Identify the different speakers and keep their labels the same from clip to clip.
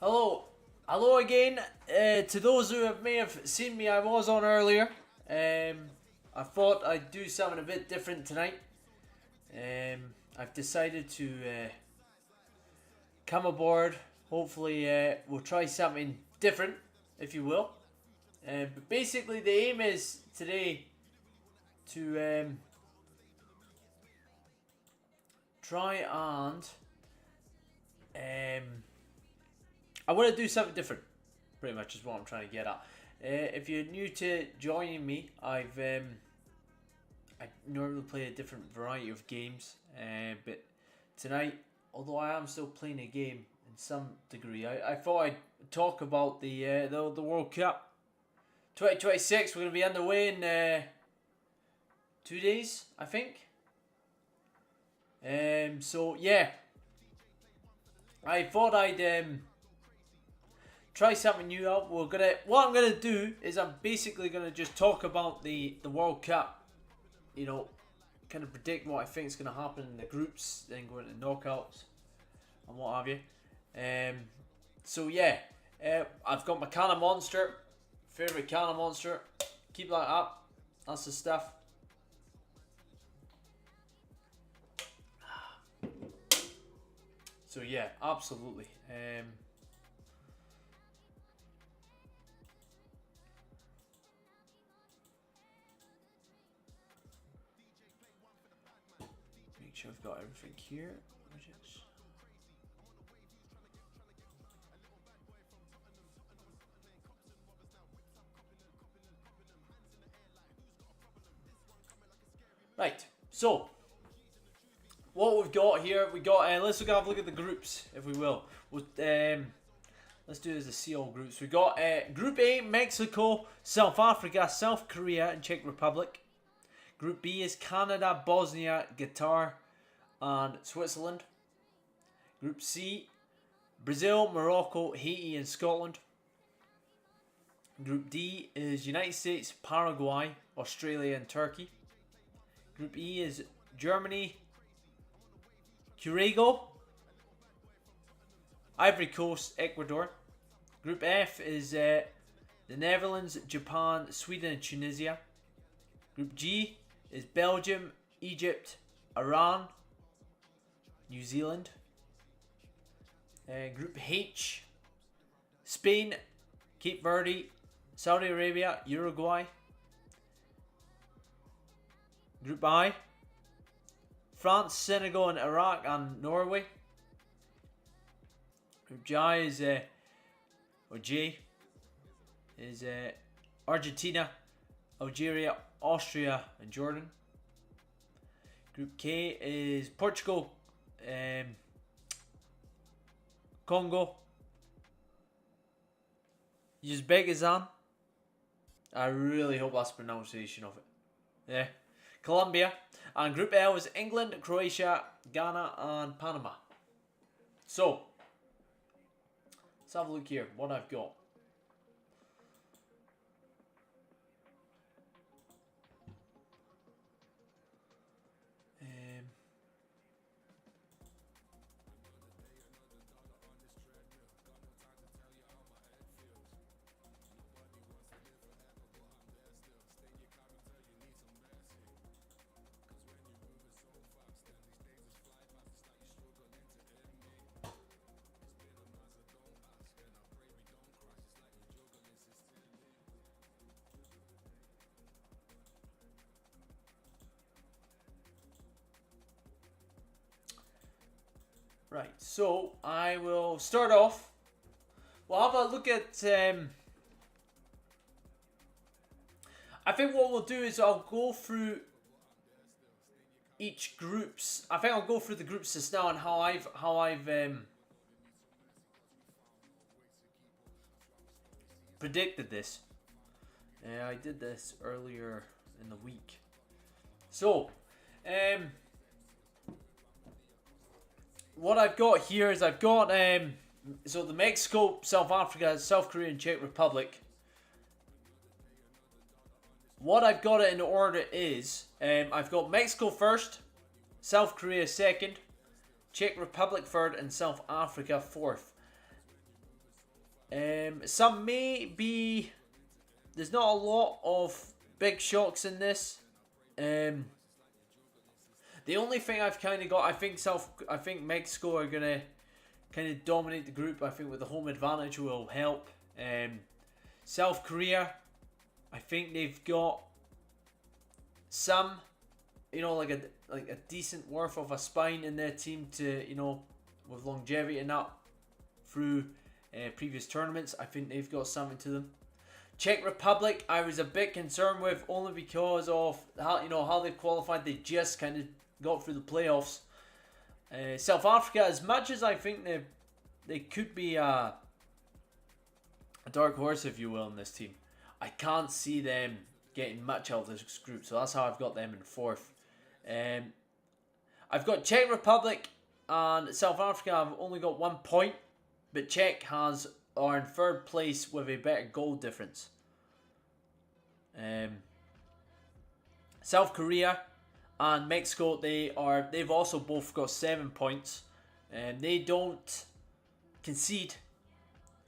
Speaker 1: Hello again. To those who may have seen me, I was on earlier. I thought I'd do something a bit different tonight. I've decided to come aboard. Hopefully, we'll try something different, if you will. But basically, the aim is today to try and I want to do something different. Pretty much is what I'm trying to get at. If you're new to joining me, I normally play a different variety of games, but tonight, although I am still playing a game in some degree, I thought I'd talk about the World Cup 2026. We're going to be underway in 2 days, I think. So yeah, I thought I'd try something new out. What I'm gonna do is I'm basically gonna just talk about the World Cup. You know, kind of predict what I think is gonna happen in the groups, then go into knockouts and what have you. So yeah, I've got my can of Monster, favorite can of Monster. Keep that up. That's the stuff. So yeah, absolutely. Make sure I've got everything here. Right, so what we've got here, let's have a look at the groups, if we will. Let's do it as the C all groups. We got Group A: Mexico, South Africa, South Korea, and Czech Republic. Group B is Canada, Bosnia, Qatar, and Switzerland. Group C: Brazil, Morocco, Haiti, and Scotland. Group D is United States, Paraguay, Australia, and Turkey. Group E is Germany, Curacao, Ivory Coast, Ecuador. Group F is the Netherlands, Japan, Sweden, and Tunisia. Group G is Belgium, Egypt, Iran, New Zealand. Group H, Spain, Cape Verde, Saudi Arabia, Uruguay. Group I, France, Senegal, and Iraq, and Norway. Group J is Argentina, Algeria, Austria, and Jordan. Group K is Portugal, Congo, Uzbekistan. I really hope that's the pronunciation of it. Yeah. Colombia. And Group L is England, Croatia, Ghana, and Panama. So, let's have a look here, what I've got. Right, so I will start off. We'll have a look at. I think what we'll do is I'll go through each groups. I think I'll go through the groups just now and how I've predicted this. I did this earlier in the week. So, what I've got here is I've got so the Mexico, South Africa, South Korea, and Czech Republic. What I've got it in order is I've got Mexico first, South Korea second, Czech Republic third, and South Africa fourth. Some may be... There's not a lot of big shocks in this. The only thing I've kind of got, I think Mexico are gonna kind of dominate the group. I think with the home advantage will help. South Korea, I think they've got some, you know, like a decent worth of a spine in their team to, you know, with longevity and that through previous tournaments. I think they've got something to them. Czech Republic, I was a bit concerned with only because of how they've qualified. They just kind of got through the playoffs. South Africa, as much as I think they could be a dark horse, if you will, in this team, I can't see them getting much out of this group. So that's how I've got them in fourth. I've got Czech Republic and South Africa. I've only got 1 point, but Czech are in third place with a better goal difference. South Korea and Mexico, they've also both got 7 points, and they don't concede.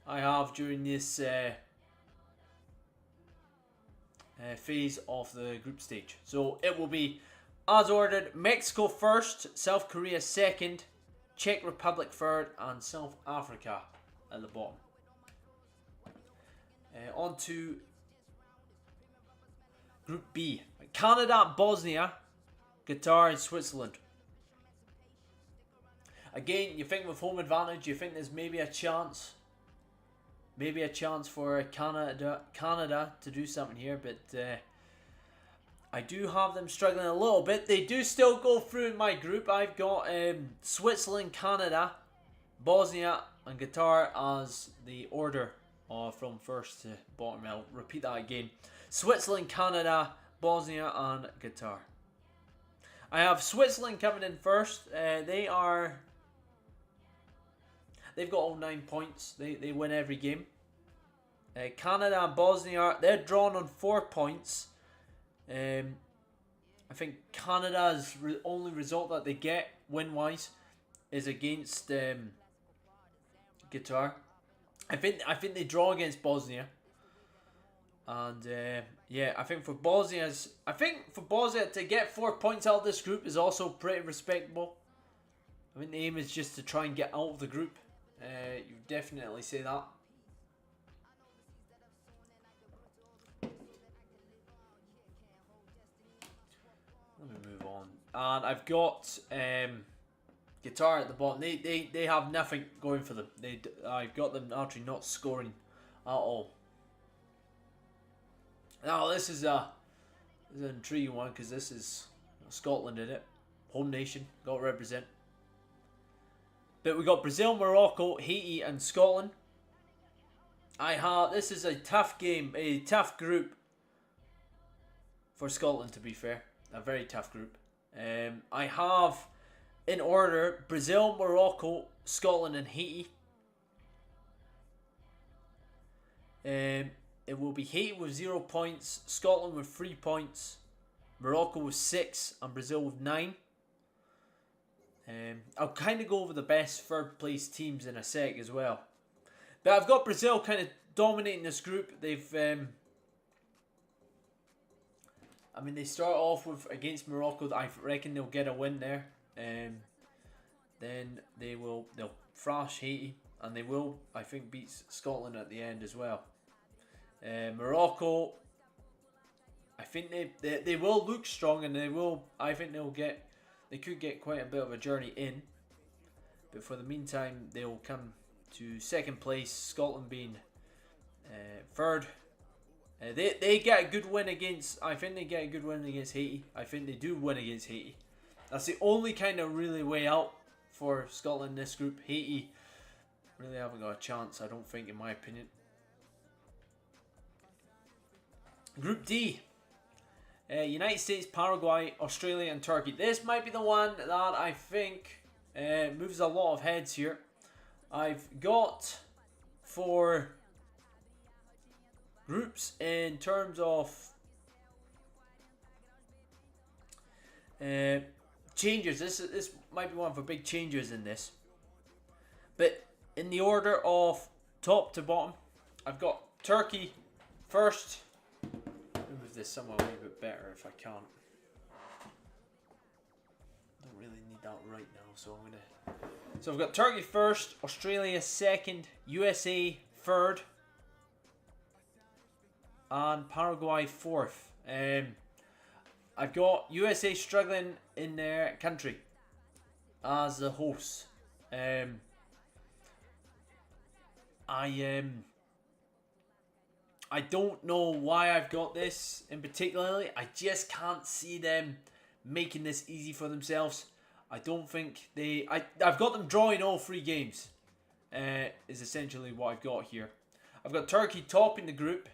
Speaker 1: I have during this phase of the group stage, so it will be as ordered: Mexico first, South Korea second, Czech Republic third, and South Africa at the bottom. On to Group B: Canada, Bosnia, Qatar, and Switzerland. Again, you think with home advantage, you think there's maybe a chance for Canada to do something here, but I do have them struggling a little bit. They do still go through in my group. I've got Switzerland, Canada, Bosnia, and Qatar as the order from first to bottom. I'll repeat that again: Switzerland, Canada, Bosnia, and Qatar. I have Switzerland coming in first. They've got all 9 points. They win every game. Canada and Bosnia, they're drawn on 4 points. I think Canada's only result that they get win-wise is against Qatar. I think they draw against Bosnia. And yeah, I think for Bosnia to get 4 points out of this group is also pretty respectable. I think the aim is just to try and get out of the group. You definitely say that. Let me move on. And I've got Qatar at the bottom. They have nothing going for them. I've got them actually not scoring at all. Now this is an intriguing one because this is Scotland in it, home nation, got to represent. But we got Brazil, Morocco, Haiti, and Scotland. This is a tough game, a tough group for Scotland, to be fair, a very tough group. I have in order Brazil, Morocco, Scotland, and Haiti. It will be Haiti with 0 points, Scotland with 3 points, Morocco with 6, and Brazil with 9. I'll kind of go over the best third place teams in a sec as well. But I've got Brazil kind of dominating this group. They've, they start off with against Morocco. I reckon they'll get a win there. Then they'll thrash Haiti, and they will, I think, beat Scotland at the end as well. Morocco, I think they will look strong, and I think they could get quite a bit of a journey in, but for the meantime they'll come to second place, Scotland being third. They get a good win against, I think they get a good win against Haiti. I think they do win against Haiti. That's the only kind of really way out for Scotland in this group. Haiti really haven't got a chance, I don't think, in my opinion. Group D: United States, Paraguay, Australia, and Turkey. This might be the one that I think moves a lot of heads here. I've got 4 groups in terms of changes. This might be one for big changes in this. But in the order of top to bottom, I've got Turkey first. Move this somewhere a little bit better if I can. Don't really need that right now, so I'm gonna. So I've got Turkey first, Australia second, USA third, and Paraguay fourth. I've got USA struggling in their country as the hosts. I don't know why I've got this in particularly. I just can't see them making this easy for themselves. I don't think I've got them drawing all 3 games. Is essentially what I've got here. I've got Turkey topping the group.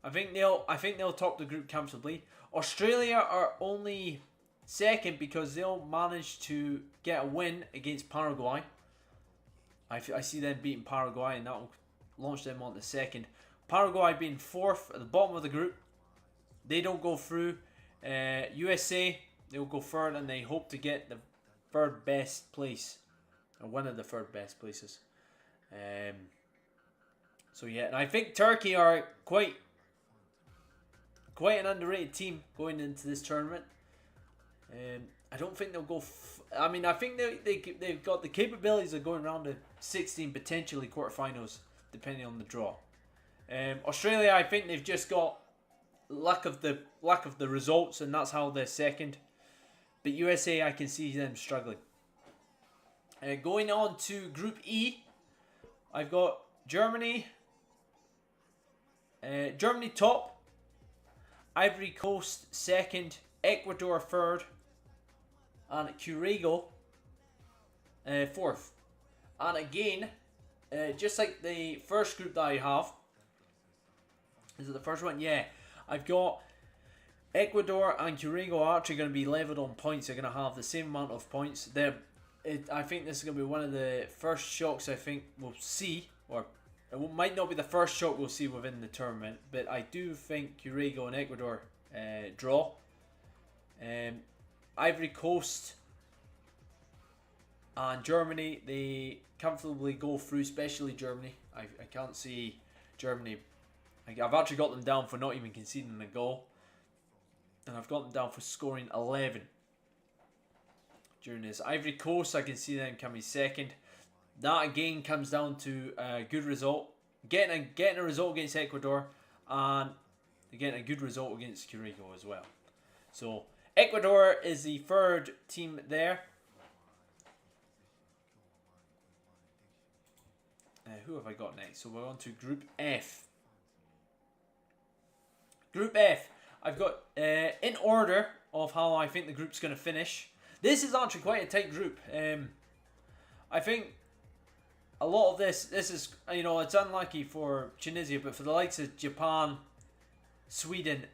Speaker 1: I think they'll top the group comfortably. Australia are only second because they'll manage to get a win against Paraguay. I see them beating Paraguay, and that will launch them on the second. Paraguay being fourth at the bottom of the group. They don't go through. USA, they'll go third, and they hope to get the third best place, or one of the third best places. So yeah, and I think Turkey are quite an underrated team going into this tournament. I don't think they'll go. I mean, I think they've got the capabilities of going around to 16, potentially quarterfinals, depending on the draw. Australia, I think they've just got lack of the results, and that's how they're second. But USA, I can see them struggling. Going on to Group E, I've got Germany. Germany top, Ivory Coast second, Ecuador third, and Curacao fourth. And again, just like the first group that I have, is it the first one? Yeah, I've got Ecuador and Curacao are actually going to be leveled on points. They're going to have the same amount of points. I think this is going to be one of the first shocks I think we'll see, or it might not be the first shock we'll see within the tournament, but I do think Curacao and Ecuador draw. Ivory Coast and Germany, they comfortably go through, especially Germany. I can't see Germany. I've actually got them down for not even conceding a goal, and I've got them down for scoring 11 during this. Ivory Coast, I can see them coming second. That again comes down to a good result, getting a result against Ecuador, and getting a good result against Curacao as well. So Ecuador is the third team there. Who have I got next? So we're on to Group F. Group F, I've got in order of how I think the group's going to finish. This is actually quite a tight group. I think a lot of this is, it's unlucky for Tunisia, but for the likes of Japan, Sweden,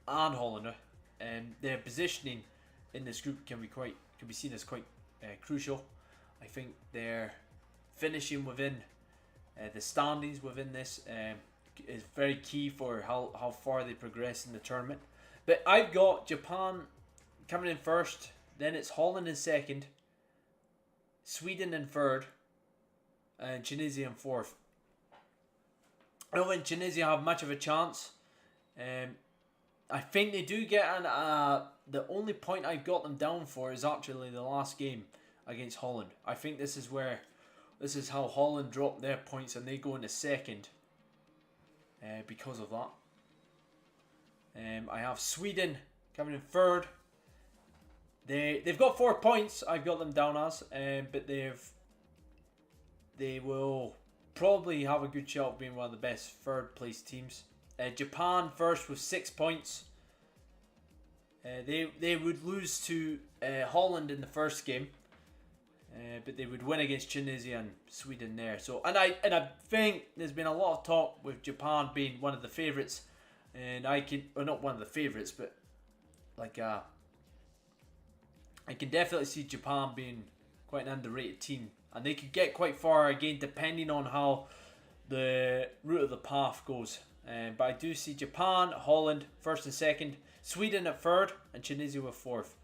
Speaker 1: and Holland, their positioning in this group can be seen as quite crucial. I think their finishing within the standings within this is very key for how far they progress in the tournament. But I've got Japan coming in first, then it's Holland in second, Sweden in third, and Tunisia in fourth. I don't think Tunisia have much of a chance. I think they do get the only point I've got them down for is actually the last game against Holland. I think this is how Holland drop their points and they go into second because of that. I have Sweden coming in third. They've got 4 points. I've got them down as, but they will probably have a good shot of being one of the best third place teams. Japan first with 6 points. They would lose to Holland in the first game, but they would win against Tunisia and Sweden there. So and I think there's been a lot of talk with Japan being one of the favourites, and not one of the favourites, but I can definitely see Japan being quite an underrated team, and they could get quite far again depending on how the route of the path goes. But I do see Japan, Holland first and second, Sweden at third, and Tunisia with fourth.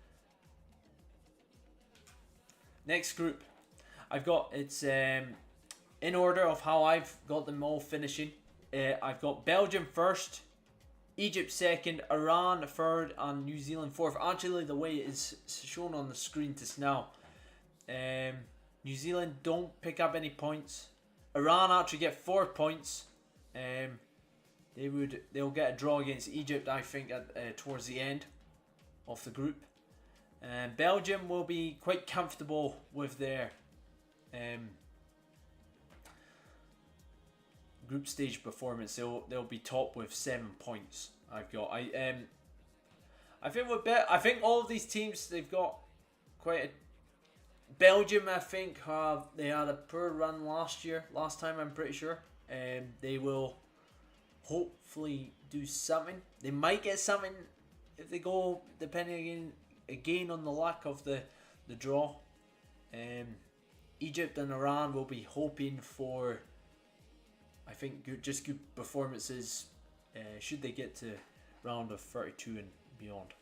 Speaker 1: Next group, I've got in order of how I've got them all finishing, I've got Belgium first, Egypt second, Iran third, and New Zealand fourth. Actually, the way it is shown on the screen just now, New Zealand don't pick up any points. Iran actually get 4 points. They'll get a draw against Egypt, I think, towards the end of the group. Belgium will be quite comfortable with their group stage performance. They'll be top with 7 points. I think all of these teams, they've got quite a. Belgium, I think, they had a poor run last time, I'm pretty sure. They will hopefully do something. They might get something if they go, depending again on the lack of the draw. Egypt and Iran will be hoping for, I think, good performances should they get to round of 32 and beyond.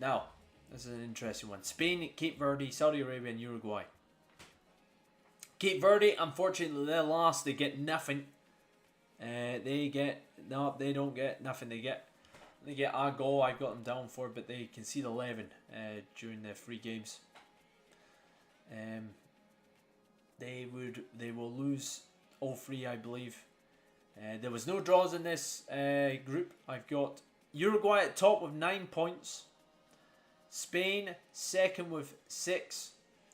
Speaker 1: Now, this is an interesting one. Spain, Cape Verde, Saudi Arabia and Uruguay. Cape Verde, unfortunately, they're last. They get nothing. They don't get nothing. They get a goal. I've got them down for, but they concede 11 during their 3 games. They will lose all 3, I believe. There was no draws in this group. I've got Uruguay at top with 9 points. Spain second with 6,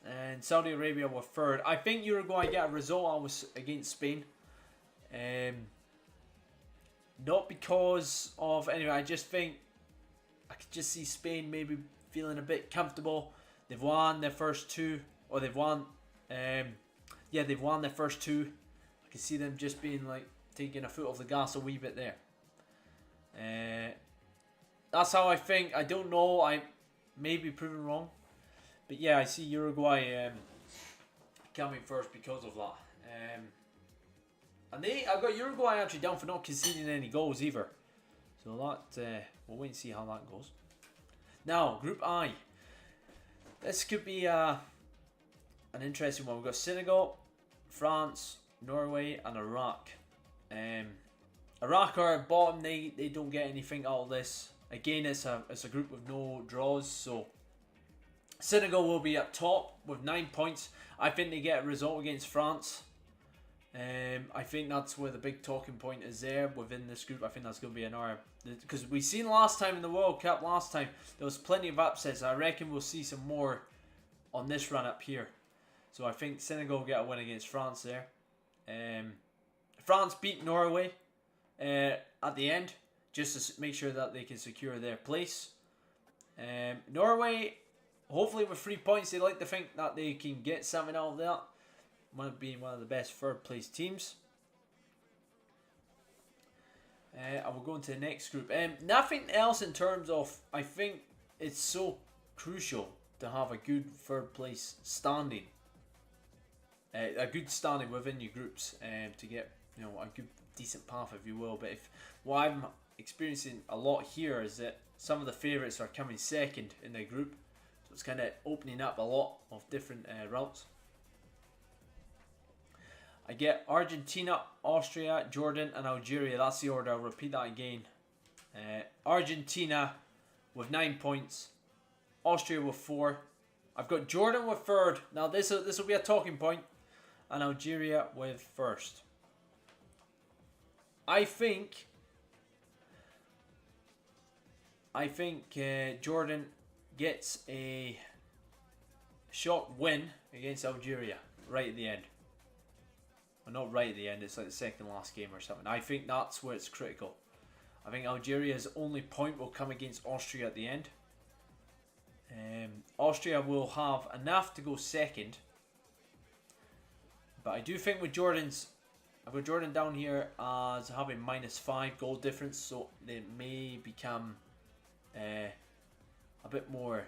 Speaker 1: and Saudi Arabia were third. I think Uruguay get a result against Spain. Not because of anyway. I just think I could just see Spain maybe feeling a bit comfortable. They've won their first 2, or they've won. They've won their first 2. I can see them just being like taking a foot off the gas a wee bit there. That's how I think. I don't know. I may be proven wrong, but yeah, I see Uruguay coming first because of that. And I've got Uruguay actually down for not conceding any goals either. So that we'll wait and see how that goes. Now, Group I. This could be an interesting one. We've got Senegal, France, Norway, and Iraq. Iraq are at bottom. They don't get anything out of this. Again, it's a group with no draws, so Senegal will be up top with 9 points. I think they get a result against France. I think that's where the big talking point is there within this group. I think that's going to be an hour, because we seen last time in the World Cup, there was plenty of upsets. I reckon we'll see some more on this run up here. So I think Senegal will get a win against France there. France beat Norway at the end, just to make sure that they can secure their place. Norway, hopefully with 3 points, they like to think that they can get something out of that. Being one of the best third place teams. I will go into the next group. Nothing else in terms of, I think it's so crucial to have a good third place standing. A good standing within your groups to get a good decent path, if you will. But what I'm experiencing a lot here is that some of the favourites are coming second in their group, so it's kind of opening up a lot of different routes. I get Argentina, Austria, Jordan, and Algeria. That's the order. I'll repeat that again. Argentina with 9 points, Austria with 4. I've got Jordan with 3rd. Now this will be a talking point, and Algeria with 1st. I think Jordan gets a shot win against Algeria right at the end. Well, not right at the end, it's like the second last game or something. I think that's where it's critical. I think Algeria's only point will come against Austria at the end. Austria will have enough to go second. But I do think with I've got Jordan down here as having -5 goal difference, so they may become a bit more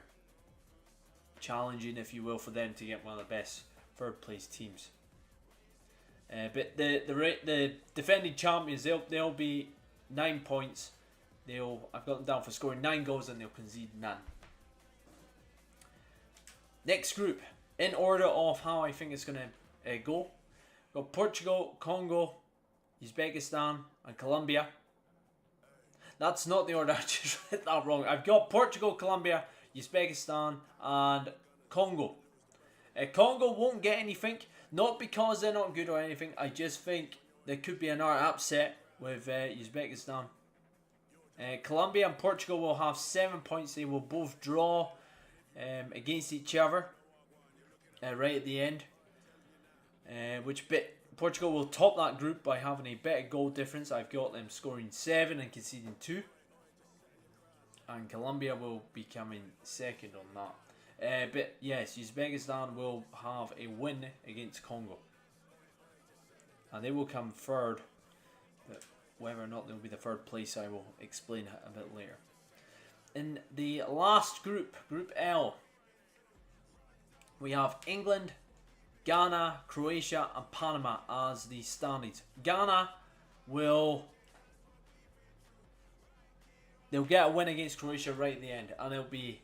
Speaker 1: challenging, if you will, for them to get one of the best third place teams. But the defending champions, they'll be 9 points. I've got them down for scoring 9 goals and they'll concede none. Next group, in order of how I think it's going to go. Got Portugal, Congo, Uzbekistan, and Colombia. That's not the order. I just read that wrong. I've got Portugal, Colombia, Uzbekistan, and Congo. Congo won't get anything. Not because they're not good or anything. I just think there could be another upset with Uzbekistan. Colombia and Portugal will have 7 points. They will both draw against each other right at the end. Portugal will top that group by having a better goal difference. I've got them scoring 7 and conceding 2. And Colombia will be coming second on that. But yes, Uzbekistan will have a win against Congo. And they will come third. But whether or not they'll be the third place, I will explain a bit later. In the last group, Group L, we have England, Ghana, Croatia, and Panama as the standings. Ghana they'll get a win against Croatia right at the end, and it'll be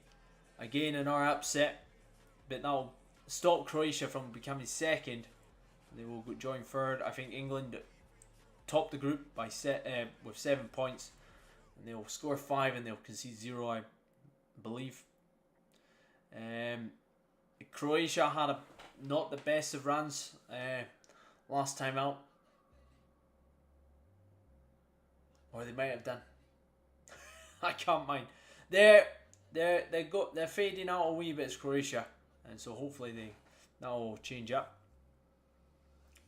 Speaker 1: again another upset, but that'll stop Croatia from becoming second. They will join third. I think England top the group with 7 points, and they'll score 5 and they'll concede 0, I believe. Croatia had not the best of runs last time out, or they might have done. I can't mind. They're fading out a wee bit as Croatia, and so hopefully that will change up.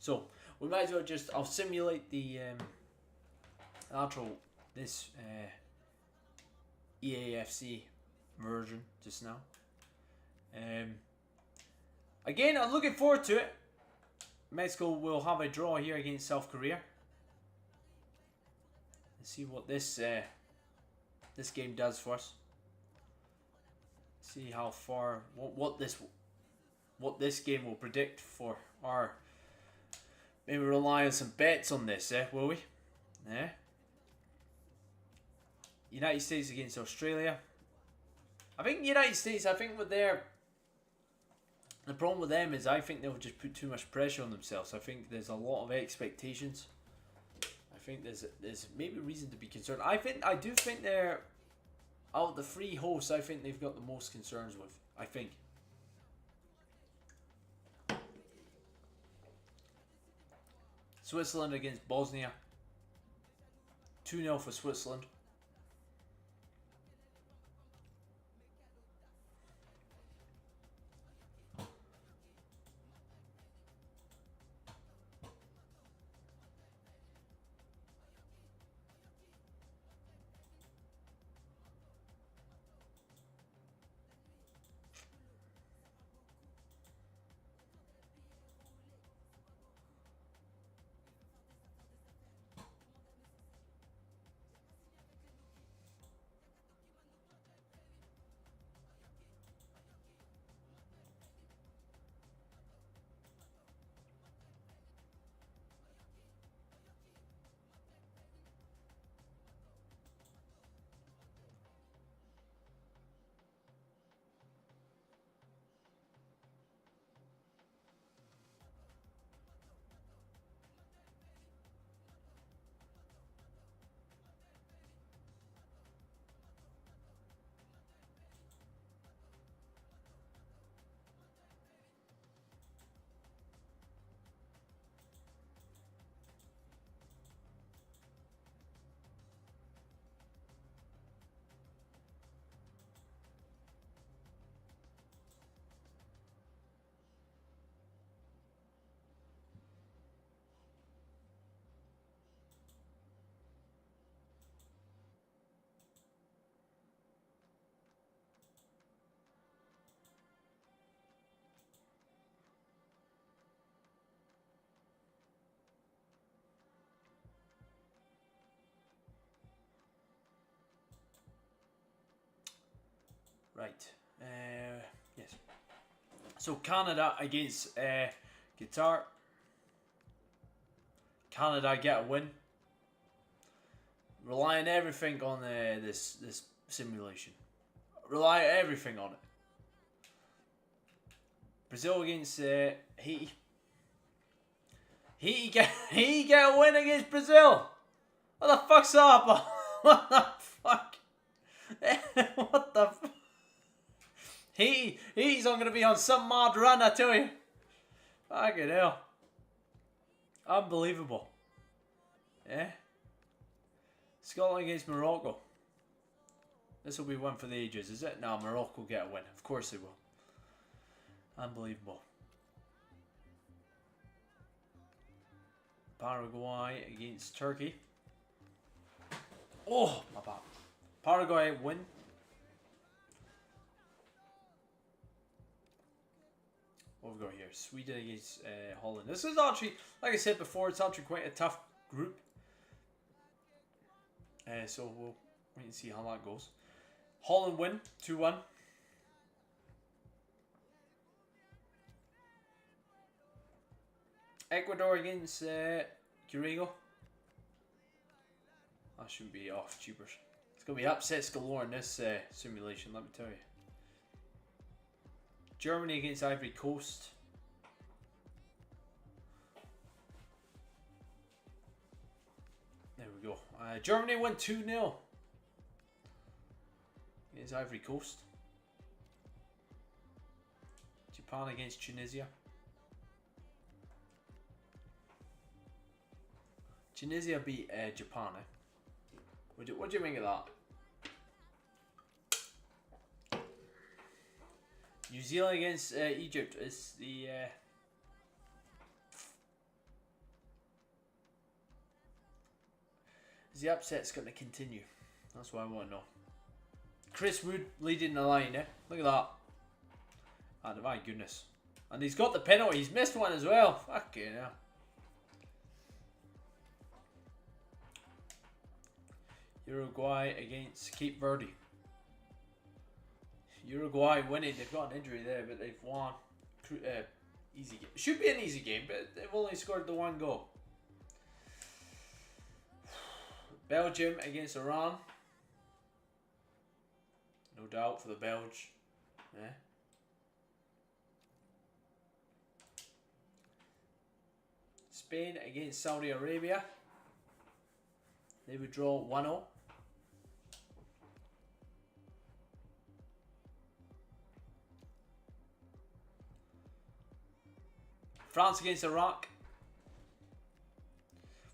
Speaker 1: So we might as well I'll simulate the this EAFC version just now. Again, I'm looking forward to it. Mexico will have a draw here against South Korea. Let's see what this game does for us. See how far what this game will predict for our. Maybe rely on some bets on this, will we? United States against Australia. I think United States, with the problem with them is I think they'll just put too much pressure on themselves. I think there's a lot of expectations. I think there's maybe reason to be concerned. I do think they're out of the 3 hosts. I think they've got the most concerns with. I think. Switzerland against Bosnia. 2-0 for Switzerland. Right. Yes. So Canada against Qatar. Canada get a win. Rely on everything on this simulation. Rely everything on it. Brazil against Haiti. He get a win against Brazil. What the fuck's up? What the fuck? What the fuck? He's not gonna be on some mad run, I tell you. Fucking hell. Unbelievable. Yeah. Scotland against Morocco. This will be one for the ages, is it? No, Morocco will get a win. Of course they will. Unbelievable. Paraguay against Turkey. Oh, my bad. Paraguay win. What have we got here? Sweden against Holland. This is actually, like I said before, it's actually quite a tough group. So we'll wait and see how that goes. Holland win 2-1. Ecuador against Uruguay. That shouldn't be off, cheapers. It's going to be upsets galore in this simulation, let me tell you. Germany against Ivory Coast. There we go. Germany won 2-0 against Ivory Coast. Japan against Tunisia. Tunisia beat Japan. What do you think of that? New Zealand against Egypt is the upset's going to continue? That's what I want to know. Chris Wood leading the line, Look at that. Oh, my goodness. And he's got the penalty. He's missed one as well. Fucking hell. Uruguay against Cape Verde. Uruguay winning. They've got an injury there, but they've won. Easy game. Should be an easy game, but they've only scored the one goal. Belgium against Iran. No doubt for the Belge. Spain against Saudi Arabia. They would draw 1-0. France against Iraq.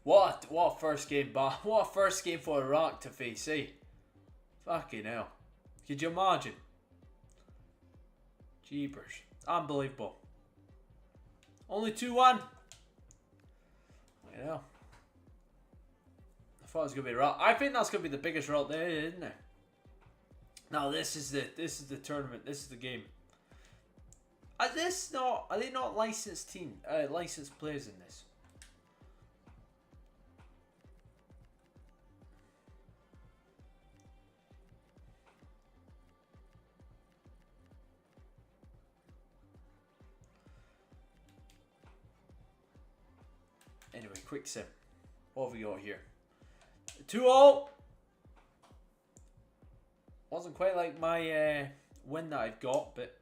Speaker 1: What a first game, what a first game for Iraq to face, eh? Fucking hell. Could you imagine? Jeepers. Unbelievable. Only 2-1. You know. I thought it was gonna be Iraq. I think that's gonna be the biggest route there, isn't it? Now this is the tournament, this is the game. Are they not licensed licensed players in this? Anyway, quick sim. What have we got here? 2-0. Wasn't quite like my win that I've got, but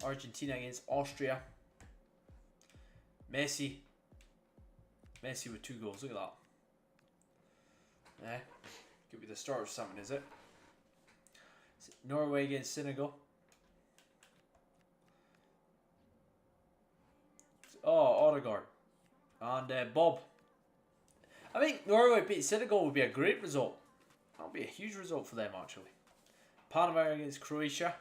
Speaker 1: Argentina against Austria. Messi with 2 goals. Look at that. Could be the start of something, is it? Norway against Senegal. Oh, Odegaard. And Bob. I think Norway beat Senegal would be a great result. That would be a huge result for them, actually. Panama against Croatia.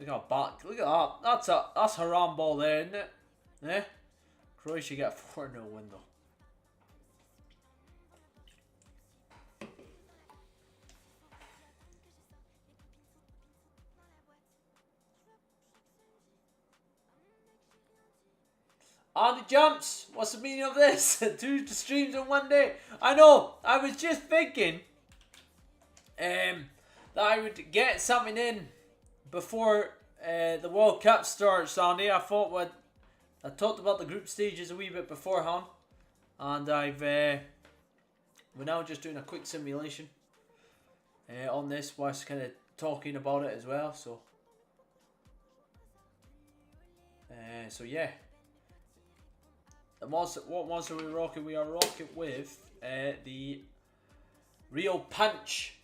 Speaker 1: Look how back. Look at that. That's haram ball there, isn't it? Croatia get a 4-0 win though. And the jumps. What's the meaning of this? 2 streams in one day. I know. I was just thinking that I would get something in before the World Cup starts, Sandy. I talked about the group stages a wee bit beforehand, and we're now just doing a quick simulation on this whilst kind of talking about it as well. So So yeah. What monster are we rocking? We are rocking with the Real Punch.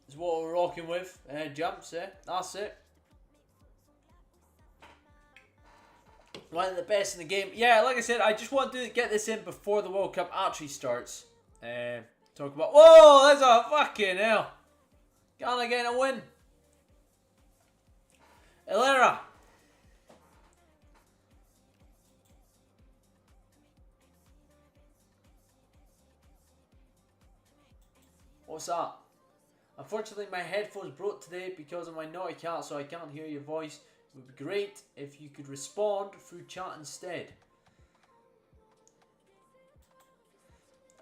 Speaker 1: Is what we're rocking with. Jumps, that's it. One of the best in the game. Yeah, like I said, I just want to get this in before the World Cup actually starts. Talk about... Whoa, there's a fucking hell. Can I get a win? Elera. What's that? Unfortunately, my headphones broke today because of my naughty cat, so I can't hear your voice. It would be great if you could respond through chat instead.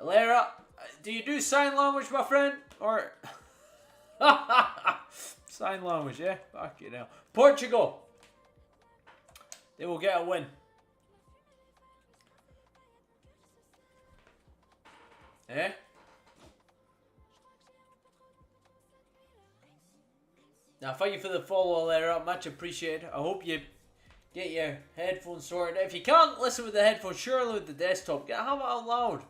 Speaker 1: Alera, do you do sign language, my friend? Or... sign language, yeah? Fuck you now. Portugal. They will get a win. Eh? Now, thank you for the follow there, much appreciated. I hope you get your headphones sorted. If you can't listen with the headphones, surely with the desktop, have it out loud.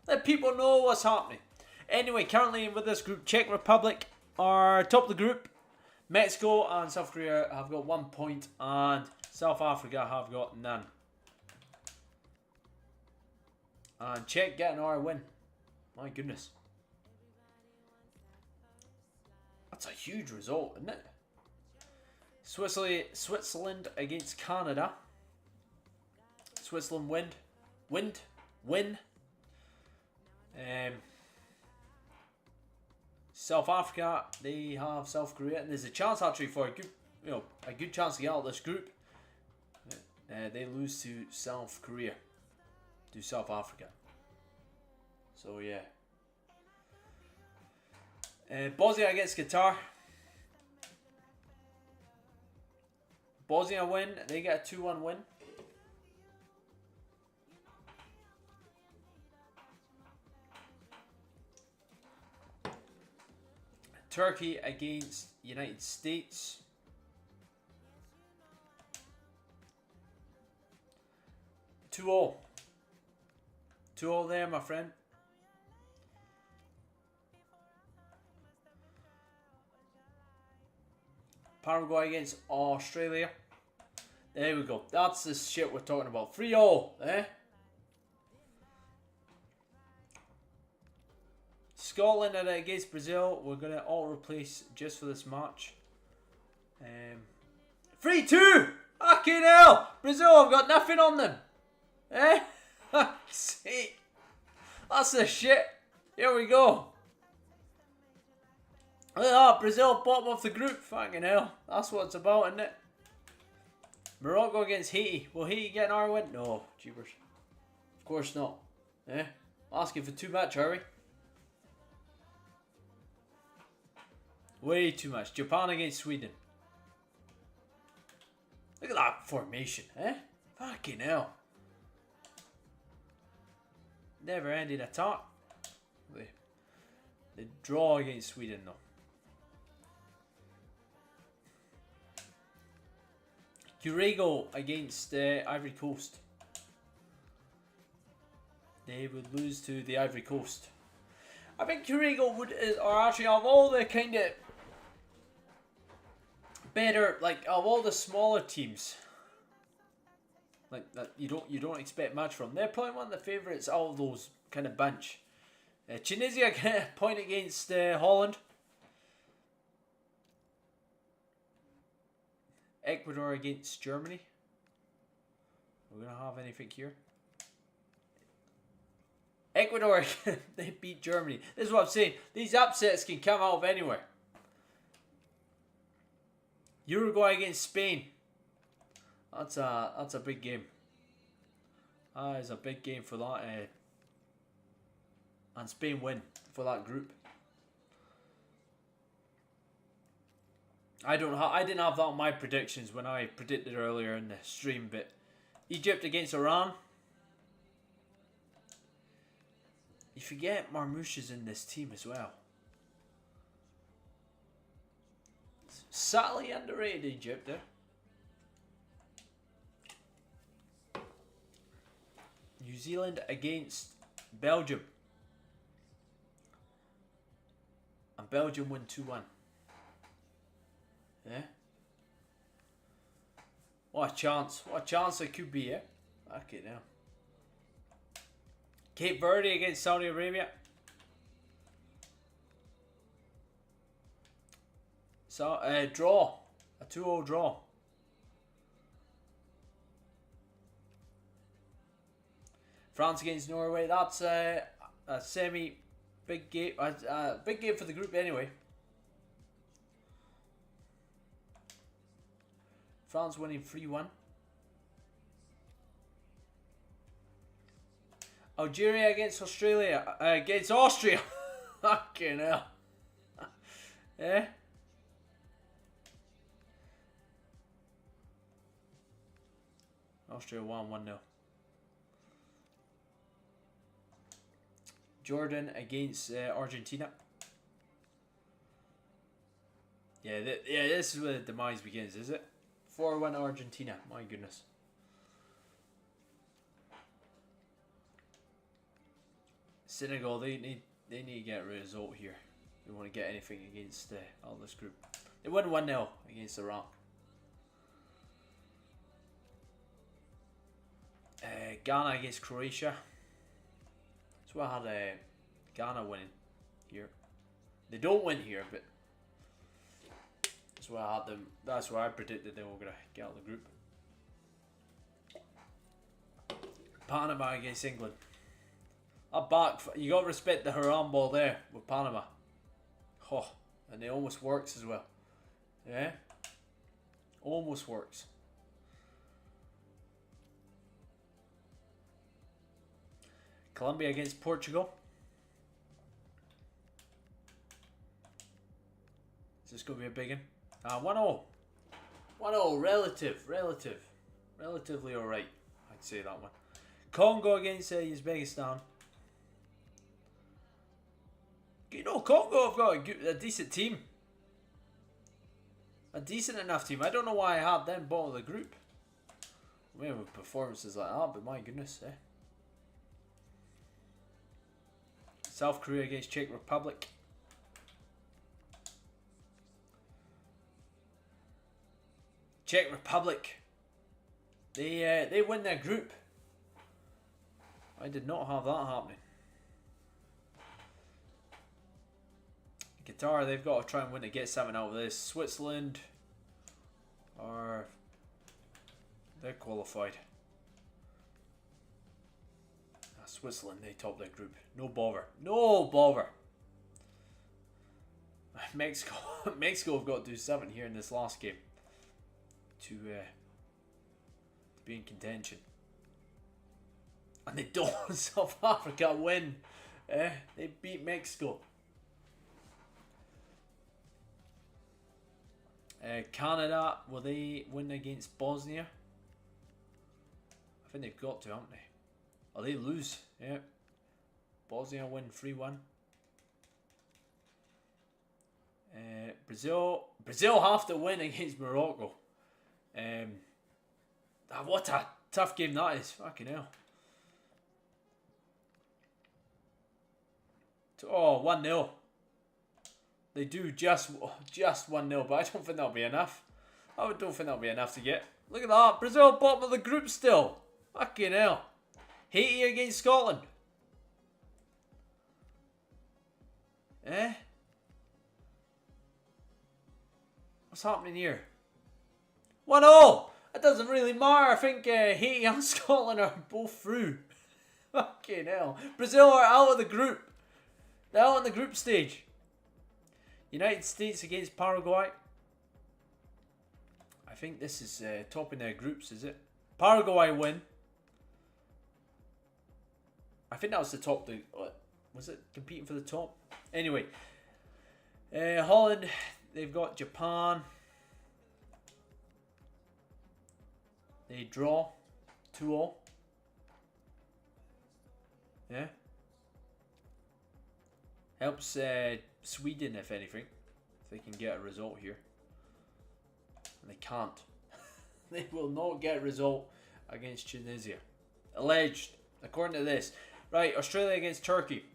Speaker 1: Let people know what's happening. Anyway, currently with this group, Czech Republic are top of the group. Mexico and South Korea have got 1 point, and South Africa have got none. And Czech getting our win. My goodness. That's a huge result, isn't it? Switzerland against Canada. Switzerland win. South Africa, they have South Korea, and there's a chance actually for a good chance to get out of this group. They lose to South Korea, to South Africa. So yeah. Bosnia against Qatar. Bosnia win. They get a 2-1 win. Turkey against United States. 2-0. 2-0 there, my friend. Paraguay against Australia. There we go. That's the shit we're talking about. 3-0, eh? Scotland against Brazil. We're going to auto-replace just for this match. 3-2! Fucking hell! Brazil have got nothing on them. Eh? See? That's the shit. Here we go. Look at that, Brazil bottom of the group. Fucking hell. That's what it's about, isn't it? Morocco against Haiti. Will Haiti get our win? No, jeepers. Of course not. Eh? Asking for too much, are we? Way too much. Japan against Sweden. Look at that formation, eh? Fucking hell. Never ended attack. They draw against Sweden though. Uruguay against Ivory Coast. They would lose to the Ivory Coast. I think Uruguay would, or actually of all the kind of better, like of all the smaller teams, like that you don't expect much from. They're probably one of the favourites out of those kind of bunch. Tunisia get a point against Holland. Ecuador against Germany. We're gonna have anything here. Ecuador, they beat Germany. This is what I'm saying. These upsets can come out of anywhere. Uruguay against Spain. That's a big game. That is a big game for that. And Spain win for that group. I didn't have that on my predictions when I predicted earlier in the stream, but Egypt against Iran. You forget Marmouche is in this team as well. Sadly underrated Egypt there. New Zealand against Belgium. And Belgium win 2-1. Yeah. What a chance. What a chance it could be, yeah? Okay, now. Cape Verde against Saudi Arabia. So, draw. A 2-0 draw. France against Norway. That's a semi-big game. Big game for the group anyway. France winning 3-1. Algeria against Australia. Against Austria. Fucking hell. Eh? Austria won 1-0. Jordan against Argentina. Yeah, this is where the demise begins, is it? 4-1 Argentina. My goodness. Senegal, they need to get a result here. They want to get anything against all this group. They won 1-0 against Iraq. Ghana against Croatia. So I had Ghana winning here. They don't win here, but that's why I had them. That's why I predicted they were gonna get out of the group. Panama against England. Up back, you got to respect the Haram ball there with Panama. Oh, and it almost works as well. Yeah, almost works. Colombia against Portugal. Is this going to be a big one? 1-0. 1-0, relatively alright. I'd say that one. Congo against Uzbekistan. You know, Congo have got a decent team. A decent enough team. I don't know why I had them bottom of the group. I mean, with performances like that, but my goodness, eh? South Korea against Czech Republic. Czech Republic. They win their group. I did not have that happening. Qatar, they've got to try and win to get something out of this. Switzerland they're qualified. Switzerland, they top their group. No bother. Mexico have got to do something here in this last game to be in contention. And they don't. South Africa win. They beat Mexico. Canada, will they win against Bosnia? I think they've got to, haven't they? Oh, they lose. Yeah. Bosnia win 3-1. Brazil have to win against Morocco. What a tough game that is. Fucking hell. Oh, 1-0. They do just 1-0, but I don't think that'll be enough. I don't think that'll be enough to get. Look at that. Brazil bottom of the group still. Fucking hell. Haiti against Scotland. What's happening here? 1-0. That doesn't really matter. I think Haiti and Scotland are both through. Fucking hell. Brazil are out of the group. They're out in the group stage. United States against Paraguay. I think this is topping their groups, is it? Paraguay win. I think that was the top. Was it competing for the top? Anyway. Holland, they've got Japan. They draw 2-0. Yeah. Helps Sweden, if anything. If they can get a result here. And they can't. They will not get a result against Tunisia. Alleged according to this. Right, Australia against Turkey.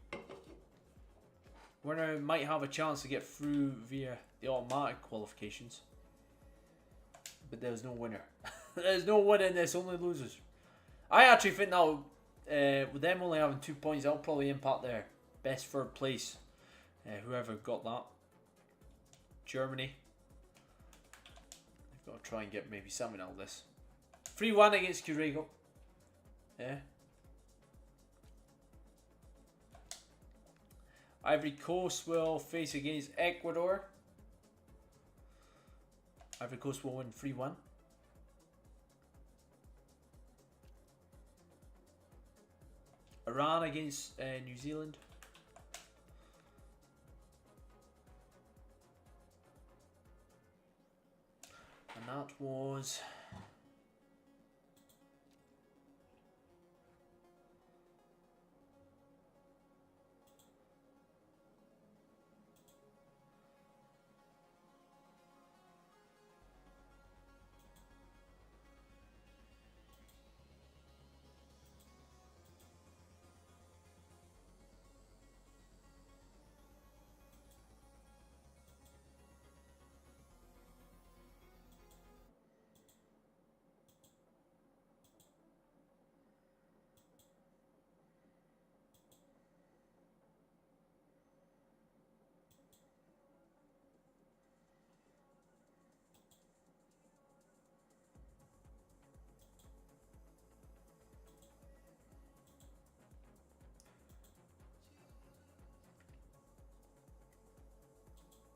Speaker 1: Winner might have a chance to get through via the automatic qualifications. But there's no winner. There's no winner in this, only losers. I actually think that'll, with them only having 2 points, that'll probably impact their best third place. Whoever got that. Germany. They've got to try and get maybe something out of this. 3-1 against Curego. Yeah. Ivory Coast will face against Ecuador. Ivory Coast will win 3-1. Iran against New Zealand. And that was...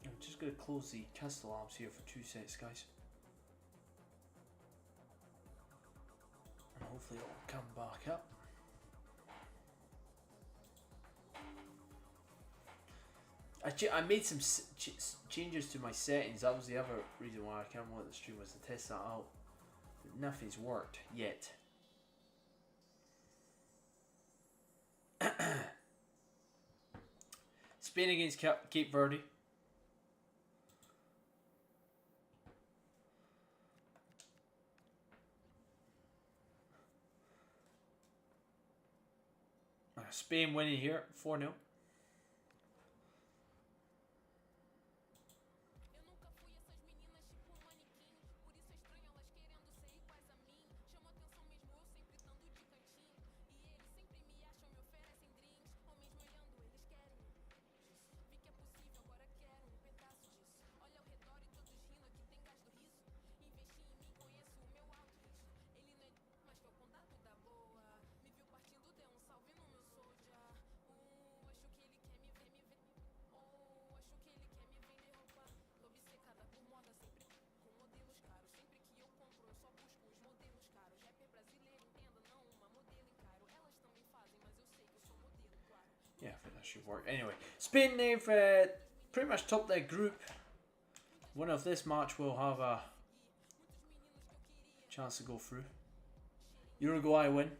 Speaker 1: I'm just going to close the cast alarms here for 2 seconds, guys. And hopefully it'll come back up. I made some changes to my settings. That was the other reason why I came on the stream, was to test that out. But nothing's worked yet. Spain against Cape Verde. Spain winning here, 4-0. Yeah, I think that should work. Anyway, Spain, they've pretty much topped their group. Winner of this match will have a chance to go through. Uruguay win.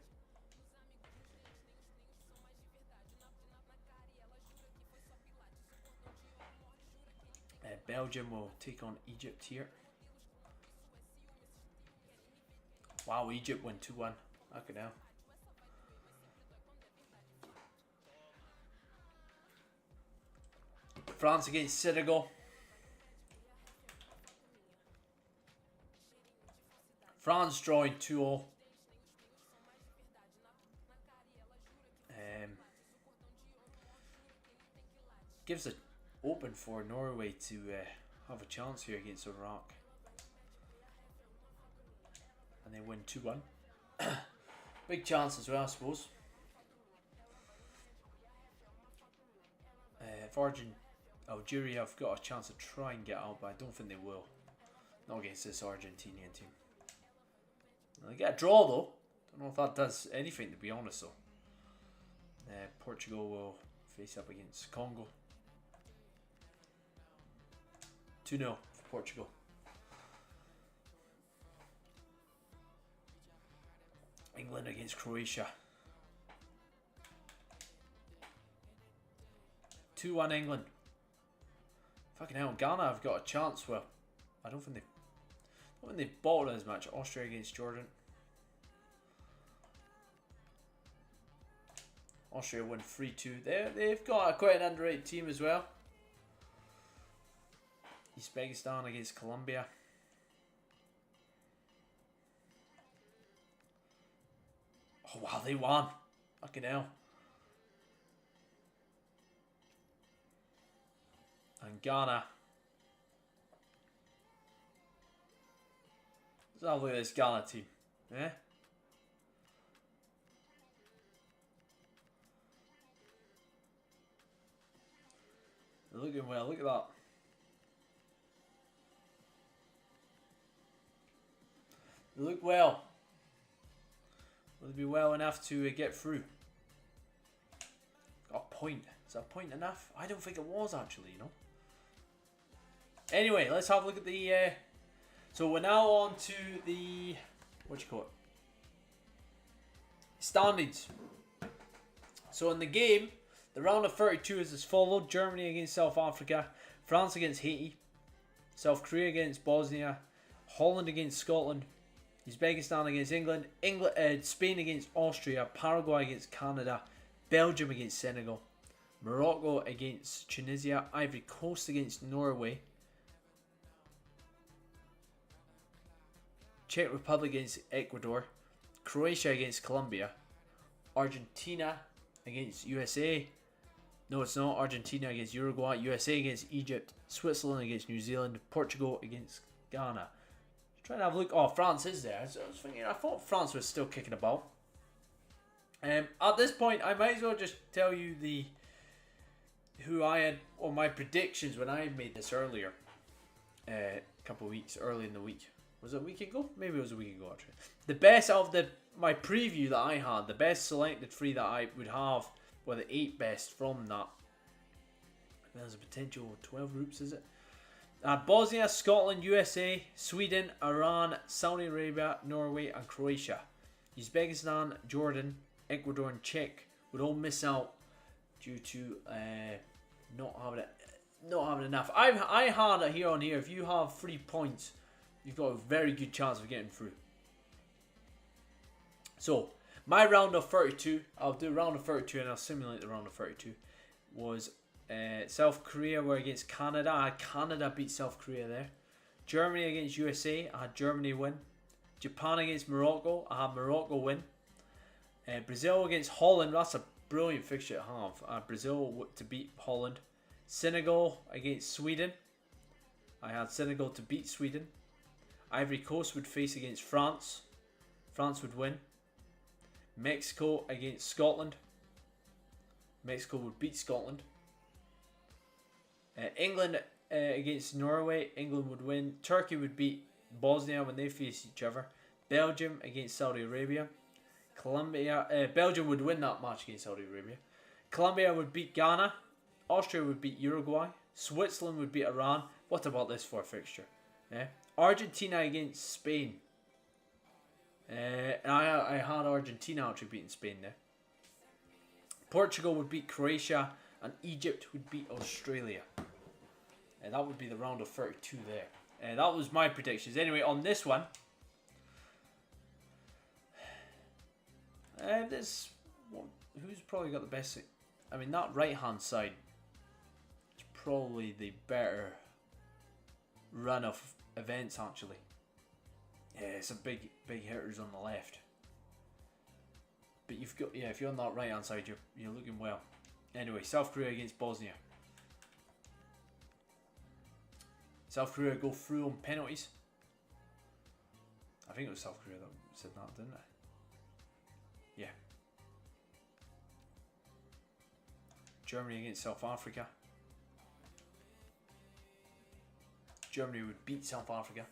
Speaker 1: Belgium will take on Egypt here. Wow, Egypt win 2-1. Okay, now. France against Senegal. France drawing 2-0. Gives it open for Norway to have a chance here against Iraq. And they win 2-1. Big chance as well, I suppose. If Algeria have got a chance to try and get out, but I don't think they will. Not against this Argentinian team. They get a draw though. Don't know if that does anything, to be honest though. Portugal will face up against Congo. 2-0 for Portugal. England against Croatia. 2-1 England. Fucking hell, Ghana have got a chance. Well, I don't think they've bottled this match. Austria against Jordan. Austria win 3-2. They've got quite an underrated team as well. Uzbekistan against Colombia. Oh wow, they won. Fucking hell. And Ghana. Let's have a look at this Ghana team. Yeah? They're looking well. Look at that. They look well. Will they be well enough to get through? A point. Is that a point enough? I don't think it was actually, you know. Anyway, let's have a look at the... so we're now on to the... What do you call it? Standings. So in the game, the round of 32 is as followed. Germany against South Africa. France against Haiti. South Korea against Bosnia. Holland against Scotland. Uzbekistan against England. Spain against Austria. Paraguay against Canada. Belgium against Senegal. Morocco against Tunisia. Ivory Coast against Norway. Czech Republic against Ecuador. Croatia against Colombia. Argentina against USA. No, it's not. Argentina against Uruguay. USA against Egypt. Switzerland against New Zealand. Portugal against Ghana. Trying to have a look. Oh, France is there. So I was thinking, I thought France was still kicking about. At this point, I might as well just tell you who I had, or my predictions when I made this earlier. A couple of weeks early in the week. Was it a week ago? Maybe it was a week ago actually. The best of my preview that I had, the best selected 3 that I would have, were the 8 best from that. There's a potential 12 groups, is it? Bosnia, Scotland, USA, Sweden, Iran, Saudi Arabia, Norway, and Croatia. Uzbekistan, Jordan, Ecuador, and Czech would all miss out due to not having enough. I had it here on here. If you have 3 points, you've got a very good chance of getting through. So, my round of 32, I'll do round of 32 and I'll simulate the round of 32, was South Korea were against Canada. I had Canada beat South Korea there. Germany against USA, I had Germany win. Japan against Morocco, I had Morocco win. Brazil against Holland, that's a brilliant fixture to have. I had Brazil to beat Holland. Senegal against Sweden, I had Senegal to beat Sweden. Ivory Coast would face against France. France would win. Mexico against Scotland. Mexico would beat Scotland. England against Norway. England would win. Turkey would beat Bosnia when they face each other. Belgium against Saudi Arabia. Belgium would win that match against Saudi Arabia. Colombia would beat Ghana. Austria would beat Uruguay. Switzerland would beat Iran. What about this for a fixture? Argentina against Spain. And I had Argentina actually beating Spain there. Portugal would beat Croatia. And Egypt would beat Australia. And that would be the round of 32 there. That was my predictions. Anyway, on this one, who's probably got the best? I mean, that right hand side is probably the better run of events actually. Yeah, it's a big hitters on the left. But you've got, if you're on that right hand side, you're looking well. Anyway, South Korea against Bosnia. South Korea go through on penalties. I think it was South Korea that said that, didn't it? Yeah. Germany against South Africa. Germany would beat South Africa.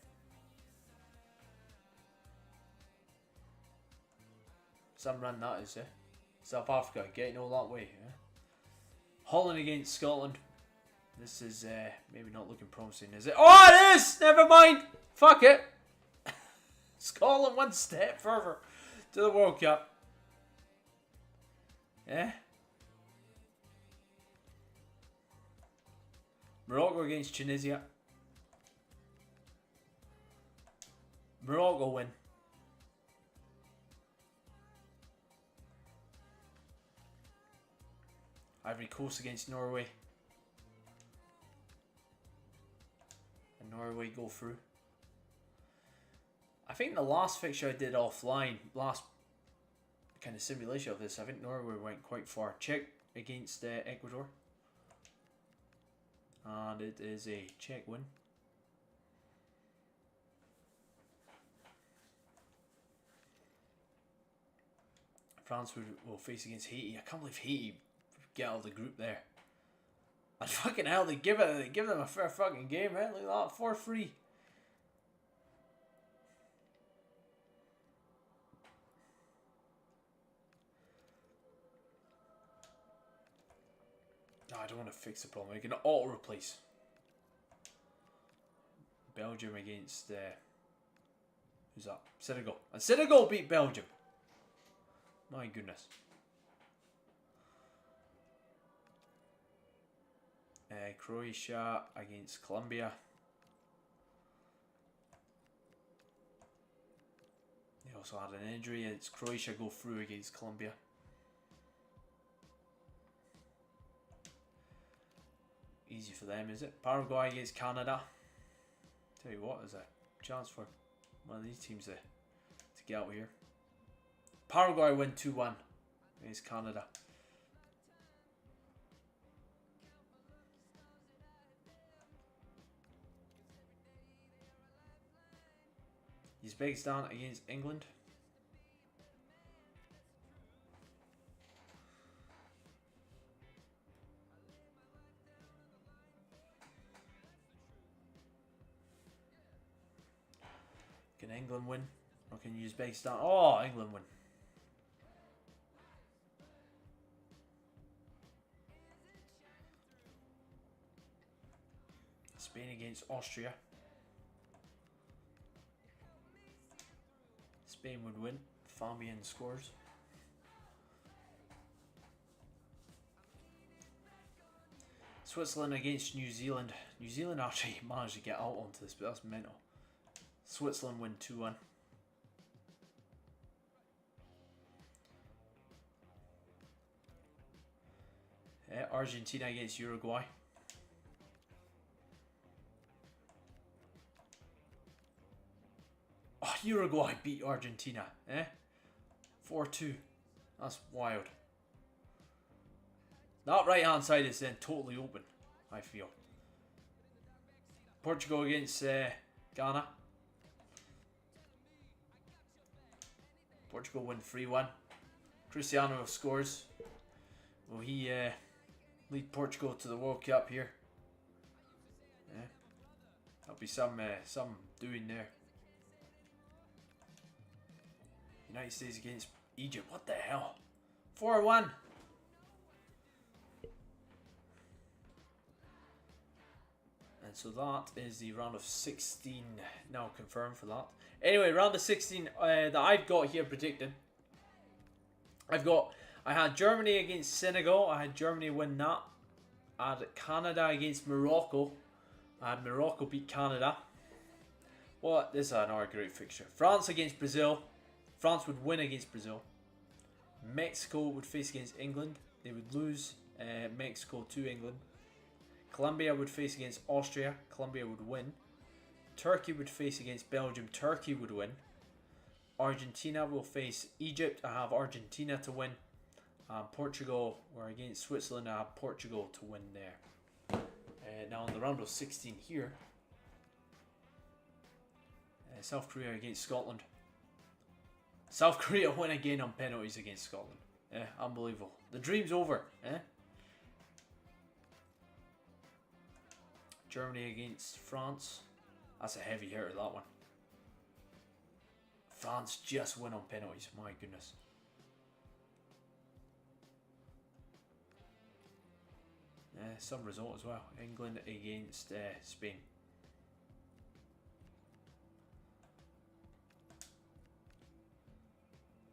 Speaker 1: Some run that is, South Africa getting all that way. Holland against Scotland. This is maybe not looking promising, is it? Oh, it is! Never mind! Fuck it! Scotland one step further to the World Cup. Yeah? Morocco against Tunisia. Morocco win. Ivory Coast against Norway. And Norway go through. I think the last fixture I did offline, last kind of simulation of this, I think Norway went quite far. Czech against Ecuador. And it is a Czech win. France will face against Haiti. I can't believe Haiti get out of the group there. And fucking hell, they give them a fair fucking game, right? Look at that, 4-3. No, I don't want to fix the problem. We can auto replace. Belgium against who's that? Senegal. And Senegal beat Belgium. My goodness. Croatia against Colombia. They also had an injury. It's Croatia go through against Colombia. Easy for them, is it? Paraguay against Canada. Tell you what, there's a chance for one of these teams to get out here. Paraguay win 2-1 against Canada. Uzbekistan against England. Can England win? Or can Uzbekistan? Oh, England win. Spain against Austria. Spain would win. Fabian scores. Switzerland against New Zealand. New Zealand actually managed to get out onto this, but that's mental. Switzerland win 2-1. Argentina against Uruguay. Oh, Uruguay beat Argentina, 4-2. That's wild. That right hand side is then totally open, I feel. Portugal against Ghana. Portugal win 3-1. Cristiano scores. Will he lead Portugal to the World Cup here? Yeah. That'll be some doing there. United States against Egypt. What the hell? 4-1. And so that is the round of 16 now confirmed for that. Anyway, round of 16 that I've got here predicted. I had Germany against Senegal. I had Germany win that. I had Canada against Morocco. I had Morocco beat Canada. Well, this is another great fixture. France against Brazil. France would win against Brazil. Mexico would face against England. They would lose Mexico to England. Colombia would face against Austria. Colombia would win. Turkey would face against Belgium. Turkey would win. Argentina will face Egypt. I have Argentina to win. Portugal were against Switzerland. I have Portugal to win there. Now in the round of 16 here, South Korea against Scotland. South Korea win again on penalties against Scotland. Unbelievable. The dream's over. Germany against France. That's a heavy hitter, that one. France just win on penalties. My goodness. Some result as well. England against Spain.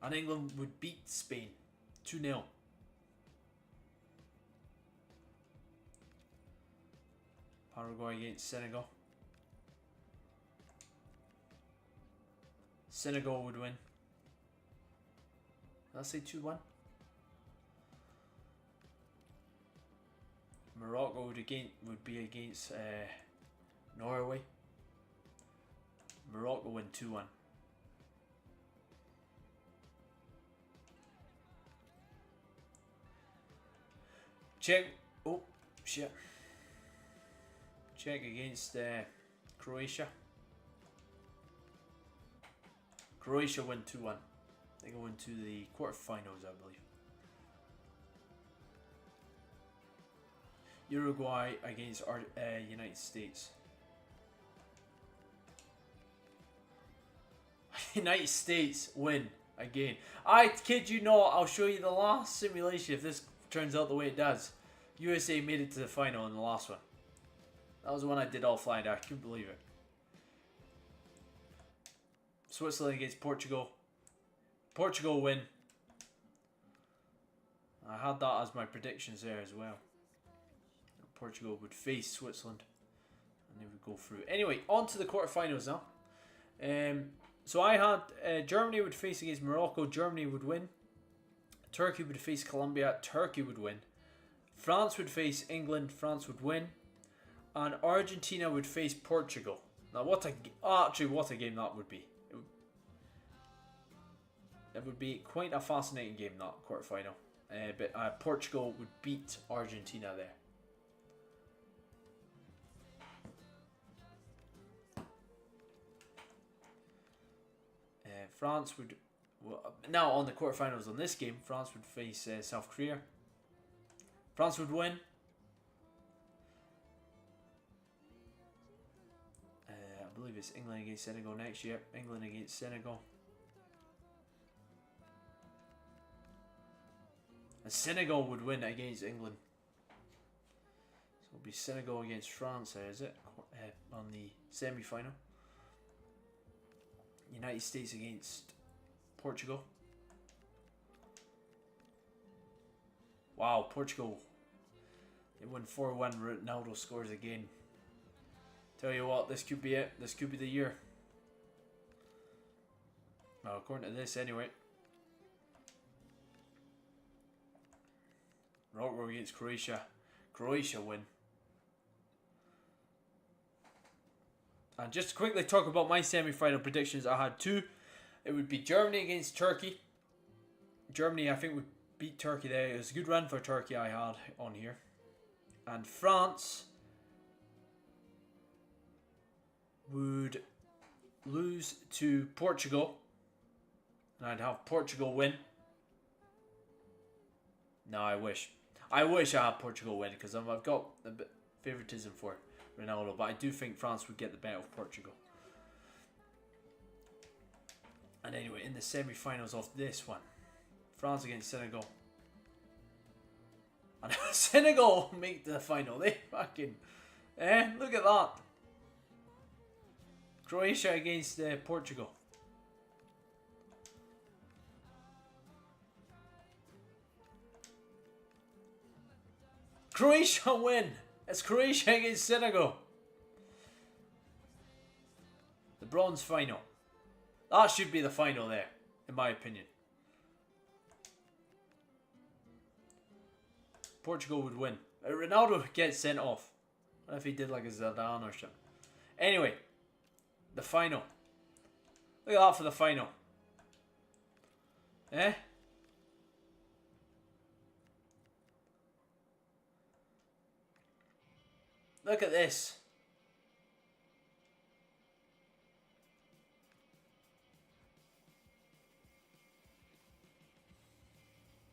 Speaker 1: And England would beat Spain 2-0. Paraguay against Senegal. Senegal would win. Did I say 2-1? Morocco would be against Norway. Morocco win 2-1. Czech. Oh shit. Czech against Croatia. Croatia win 2-1. They go into the quarterfinals, I believe. Uruguay against United States. United States win again. I kid you not, I'll show you the last simulation if this turns out the way it does. USA made it to the final in the last one. That was the one I did all flying. I couldn't believe it. Switzerland against Portugal. Portugal win. I had that as my predictions there as well. Portugal would face Switzerland and they would go through. Anyway, on to the quarterfinals now. So I had Germany would face against Morocco. Germany would win. Turkey would face Colombia. Turkey would win. France would face England. France would win. And Argentina would face Portugal. Now what a game that would be. It would be quite a fascinating game, that quarterfinal. But Portugal would beat Argentina there. France would... now on the quarterfinals on this game, France would face South Korea. France would win. I believe it's England against Senegal next year. England against Senegal. And Senegal would win against England. So it'll be Senegal against France there, is it? On the semi-final. United States against Portugal. Wow, Portugal. They win 4-1. Ronaldo scores again. Tell you what, this could be it. This could be the year. Well, according to this anyway. Morocco against Croatia. Croatia win. And just to quickly talk about my semi-final predictions, I had two. It would be Germany against Turkey. Germany, I think, would beat Turkey there. It was a good run for Turkey I had on here. And France would lose to Portugal. And I'd have Portugal win. No, I wish. I wish I had Portugal win because I've got a bit favoritism for Ronaldo, but I do think France would get the better of Portugal. And anyway, in the semi-finals of this one, France against Senegal. And Senegal make the final. They fucking... look at that. Croatia against Portugal. Croatia win. It's Croatia against Senegal. The bronze final. That should be the final there, in my opinion. Portugal would win. Ronaldo gets sent off. What if he did like a Zidane or something? Anyway, the final. Look at that for the final. Look at this.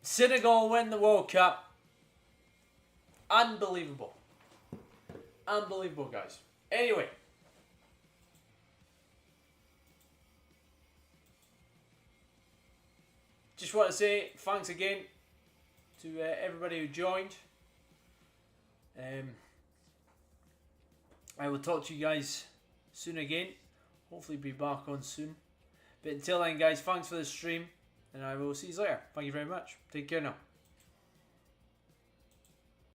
Speaker 1: Senegal win the World Cup. Unbelievable. Unbelievable, guys. Anyway. Just want to say thanks again to everybody who joined. I will talk to you guys soon again. Hopefully be back on soon. But until then, guys, thanks for the stream. And I will see you later. Thank you very much. Take care now.